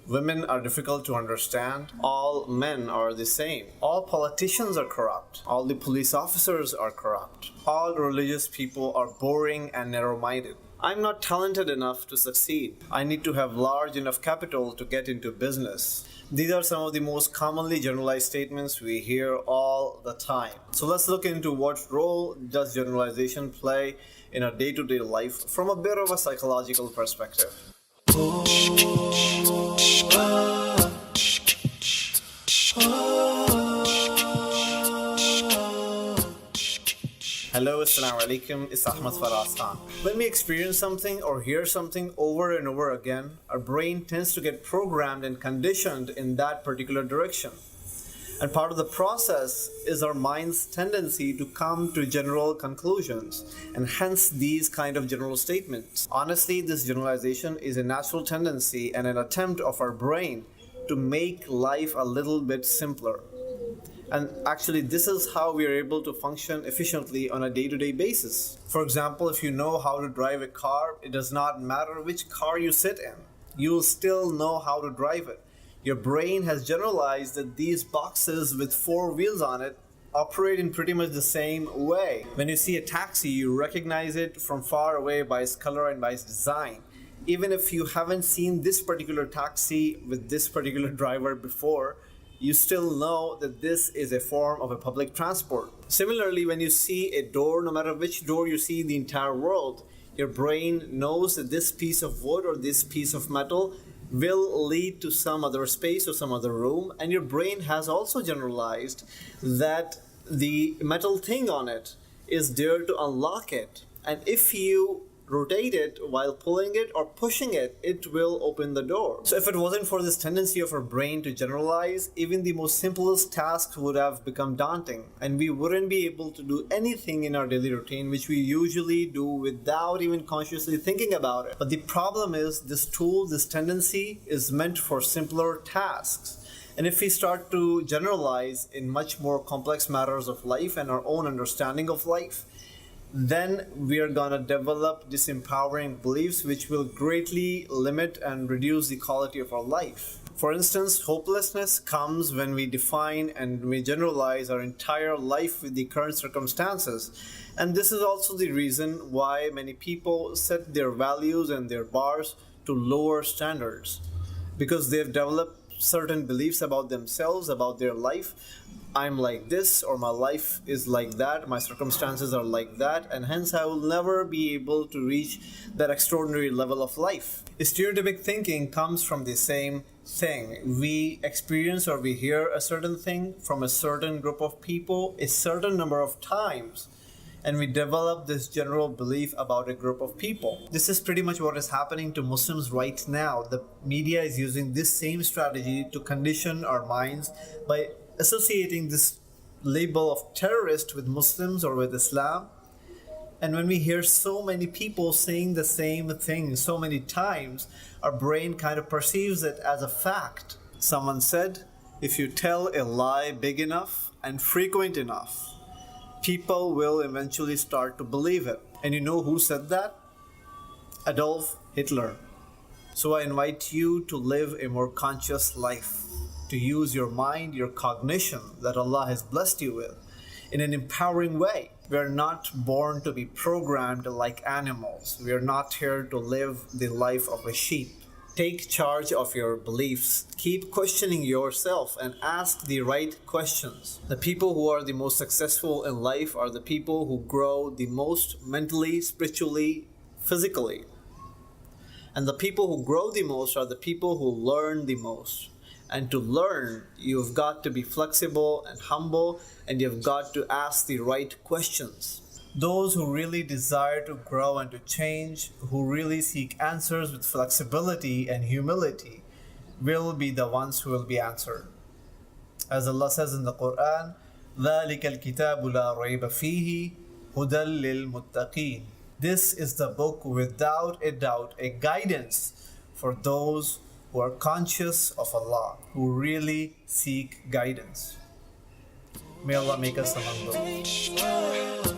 Women are difficult to understand. All men are the same. All politicians are corrupt. All the police officers are corrupt. All religious people are boring and narrow-minded. I'm not talented enough to succeed. I need to have large enough capital to get into business. These are some of the most commonly generalized statements we hear all the time. So let's look into what role does generalization play in our day-to-day life from a bit of a psychological perspective. Hello, Assalamu alaikum, it's Ahmad Faraz Khan. When we experience something or hear something over and over again, our brain tends to get programmed and conditioned in that particular direction. And part of the process is our mind's tendency to come to general conclusions, and hence these kind of general statements. Honestly, this generalization is a natural tendency and an attempt of our brain to make life a little bit simpler. And actually, this is how we are able to function efficiently on a day-to-day basis. For example, if you know how to drive a car, it does not matter which car you sit in. You will still know how to drive it. Your brain has generalized that these boxes with 4 wheels on it operate in pretty much the same way. When you see a taxi, you recognize it from far away by its color and by its design. Even if you haven't seen this particular taxi with this particular driver before, you still know that this is a form of a public transport. Similarly, when you see a door, no matter which door you see in the entire world, your brain knows that this piece of wood or this piece of metal will lead to some other space or some other room, and your brain has also generalized that the metal thing on it is there to unlock it, and if you rotate it while pulling it or pushing it, it will open the door. So if it wasn't for this tendency of our brain to generalize, even the most simplest tasks would have become daunting, and we wouldn't be able to do anything in our daily routine which we usually do without even consciously thinking about it. But the problem is, this tool, this tendency is meant for simpler tasks. And if we start to generalize in much more complex matters of life and our own understanding of life, then we are gonna develop disempowering beliefs which will greatly limit and reduce the quality of our life. For instance, hopelessness comes when we define and we generalize our entire life with the current circumstances. And this is also the reason why many people set their values and their bars to lower standards, because they've developed certain beliefs about themselves, about their life. I'm like this, or my life is like that, my circumstances are like that, and hence I will never be able to reach that extraordinary level of life. Stereotypic thinking comes from the same thing. We experience or we hear a certain thing from a certain group of people a certain number of times, and we develop this general belief about a group of people. This is pretty much what is happening to Muslims right now. The media is using this same strategy to condition our minds by associating this label of terrorist with Muslims or with Islam. And when we hear so many people saying the same thing so many times, our brain kind of perceives it as a fact. Someone said, if you tell a lie big enough and frequent enough, people will eventually start to believe it. And you know who said that? Adolf Hitler. So I invite you to live a more conscious life, to use your mind, your cognition that Allah has blessed you with in an empowering way. We are not born to be programmed like animals. We are not here to live the life of a sheep. Take charge of your beliefs. Keep questioning yourself and ask the right questions. The people who are the most successful in life are the people who grow the most mentally, spiritually, physically. And the people who grow the most are the people who learn the most. And to learn, you've got to be flexible and humble, and you've got to ask the right questions. Those who really desire to grow and to change, who really seek answers with flexibility and humility, will be the ones who will be answered. As Allah says in the Quran, ذَلِكَ الْكِتَابُ لَا رَيْبَ فِيهِ هُدًى لِلْمُتَّقِينَ. This is the book without a doubt, a guidance for those who are conscious of Allah, who really seek guidance. May Allah make us among those.